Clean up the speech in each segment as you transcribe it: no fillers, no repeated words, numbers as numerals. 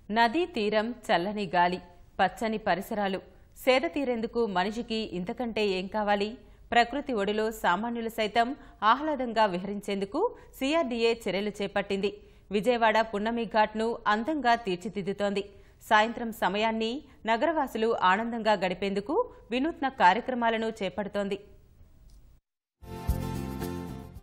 నదీ తీరం, చల్లని గాలి, పచ్చని పరిసరాలు, సేద తీరేందుకు మనిషికి ఇంతకంటే ఏం కావాలి? ప్రకృతి ఒడిలో సామాన్యులు సైతం ఆహ్లాదంగా విహరించేందుకు సిఆర్డీఏ చర్యలు చేపట్టింది. విజయవాడ పున్నమి ఘాట్ను అందంగా తీర్చిదిద్దుతోంది. సాయంత్రం సమయాన్ని నగరవాసులు ఆనందంగా గడిపేందుకు వినూత్న కార్యక్రమాలను చేపడుతోంది.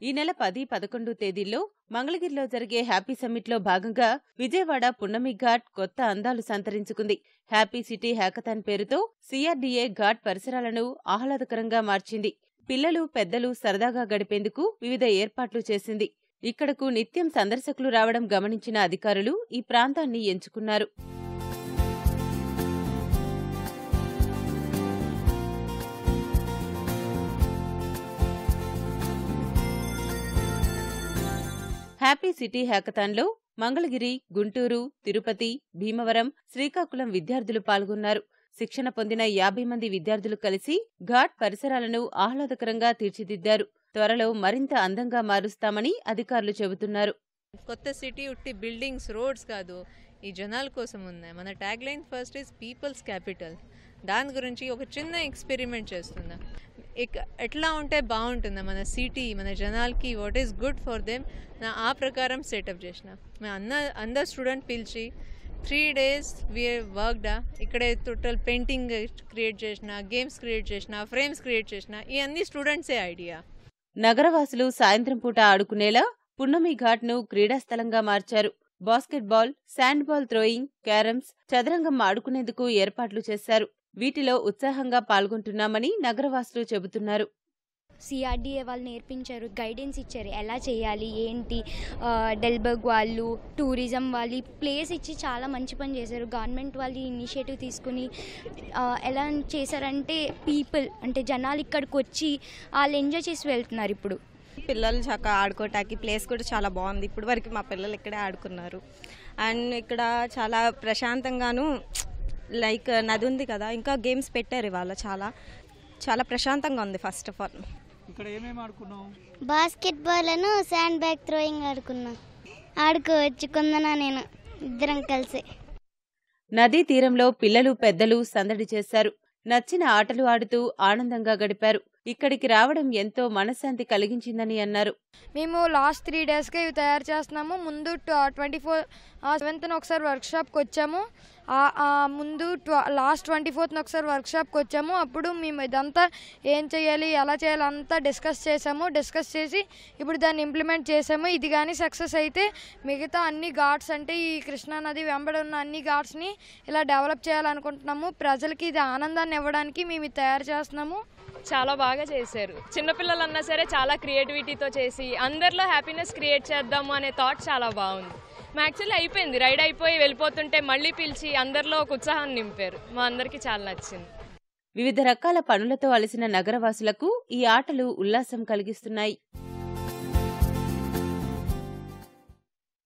ఈ నెల 10, 11 తేదీల్లో మంగళగిరిలో జరిగే హ్యాపీ సమ్మిట్లో భాగంగా విజయవాడ పున్నమి ఘాట్ కొత్త అందాలు సంతరించుకుంది. హ్యాపీ సిటీ హ్యాకథాన్ పేరుతో సిఆర్డీఏ ఘాట్ పరిసరాలను ఆహ్లాదకరంగా మార్చింది. పిల్లలు, పెద్దలు సరదాగా గడిపేందుకు వివిధ ఏర్పాట్లు చేసింది. ఇక్కడకు నిత్యం సందర్శకులు రావడం గమనించిన అధికారులు ఈ ప్రాంతాన్ని ఎంచుకున్నారు. హ్యాపీ సిటీ హ్యాకథాన్లో మంగళగిరి, గుంటూరు, తిరుపతి, భీమవరం, శ్రీకాకుళం విద్యార్థులు పాల్గొన్నారు. శిక్షణ పొందిన 50 మంది విద్యార్థులు కలిసి ఘాట్ పరిసరాలను ఆహ్లాదకరంగా తీర్చిదిద్దారు. త్వరలో మరింత అందంగా మారుస్తామని అధికారులు చెబుతున్నారు. కొత్త సిటీ ఉట్టి బిల్డింగ్స్, రోడ్స్ కాదు, ఈ జనాల కోసం ఉన్నాయి. మన tag line first is peoples capital. దాని గురించి ఒక చిన్న ఎక్స్పెరిమెంట్ చేస్తున్నా. ఎట్లా ఉంటే బాగుంటుందా మన సిటీ, మన జనాలకి, what is good for them, నా ఆ ప్రకారం సెటప్ చేసిన. అందరు స్టూడెంట్ పిలిచి 3 days వి వర్క్డా. ఇక్కడే టోటల్ పెయింటింగ్ క్రియేట్ చేసిన, గేమ్స్ క్రియేట్ చేసిన, ఫ్రేమ్స్ క్రియేట్ చేసిన. ఈ అన్ని స్టూడెంట్సే ఐడియా. నగరవాసులు సాయంత్రం పూట ఆడుకునేలా పున్నమి ఘాట్ను క్రీడాస్థలంగా మార్చారు. బాస్కెట్బాల్, శాండ్బాల్ థ్రోయింగ్, క్యారమ్స్, చదరంగం ఆడుకునేందుకు ఏర్పాట్లు చేశారు. వీటిలో ఉత్సాహంగా పాల్గొంటున్నామని నగరవాసులు చెబుతున్నారు. సిఆర్డీఏ వాళ్ళు నేర్పించారు, గైడెన్స్ ఇచ్చారు, ఎలా చేయాలి ఏంటి. డెల్బర్గ్ వాళ్ళు, టూరిజం వాళ్ళు ప్లేస్ ఇచ్చి చాలా మంచి పని చేశారు. గవర్నమెంట్ వాళ్ళు ఇనిషియేటివ్ తీసుకుని ఎలా చేశారంటే పీపుల్ అంటే జనాలు ఇక్కడికి వచ్చి వాళ్ళు ఎంజాయ్ చేసి వెళ్తున్నారు. ఇప్పుడు పిల్లలు చక్కగా ఆడుకోవటానికి ప్లేస్ కూడా చాలా బాగుంది. ఇప్పుడు వరకు మా పిల్లలు ఇక్కడే ఆడుకున్నారు. అండ్ ఇక్కడ చాలా ప్రశాంతంగాను, లైక్ నది ఉంది కదా, ఇంకా గేమ్స్ పెట్టారు ఇవాళ. చాలా చాలా ప్రశాంతంగా ఉంది. ఫస్ట్ ఆఫ్ ఆల్ ఇక్కడ ఏమేమి ఆడుకున్నావు? బాస్కెట్బాల్ అను శాండ్ బ్యాగ్ థ్రోయింగ్ ఆడుకున్నా. ఆడుకోవచ్చు కొందనా నేను ఇద్దరం కలిసి. నదీ తీరంలో పిల్లలు, పెద్దలు సందడి చేశారు. నచ్చిన ఆటలు ఆడుతూ ఆనందంగా గడిపారు. ఇక్కడికి రావడం ఎంతో మనశ్శాంతి కలిగించిందని అన్నారు. మేము లాస్ట్ 3 daysగా ఇవి తయారు చేస్తున్నాము. ముందు 7th ఒకసారి వర్క్షాప్కి వచ్చాము. ముందు లాస్ట్ 24th ఒకసారి వర్క్షాప్కి వచ్చాము. అప్పుడు మేము ఇదంతా ఏం చేయాలి, ఎలా చేయాలి అంతా డిస్కస్ చేసి ఇప్పుడు దాన్ని ఇంప్లిమెంట్ చేసాము. ఇది కానీ సక్సెస్ అయితే మిగతా అన్ని ఘాట్స్ అంటే ఈ కృష్ణానది వెంబడి ఉన్న అన్ని ఘాట్స్ని ఇలా డెవలప్ చేయాలనుకుంటున్నాము. ప్రజలకి ఇది ఆనందాన్ని ఇవ్వడానికి మేము ఇది తయారు చేస్తున్నాము. చాలా బాగా చేశారు. చిన్నపిల్లలన్నా సరే చాలా క్రియేటివిటీతో చేసి అందరిలో హ్యాపీనెస్ క్రియేట్ చేద్దాము అనే థాట్ చాలా బాగుంది. యాక్చువల్లీ అయిపోయింది, రైడ్ అయిపోయి వెళ్ళిపోతుంటే మళ్ళీ పిలిచి అందరిలో ఒక ఉత్సాహాన్ని నింపారు. మా అందరికీ చాలా నచ్చింది. వివిధ రకాల పనులతో అలసిన నగరవాసులకు ఈ ఆటలు ఉల్లాసం కలిగిస్తున్నాయి.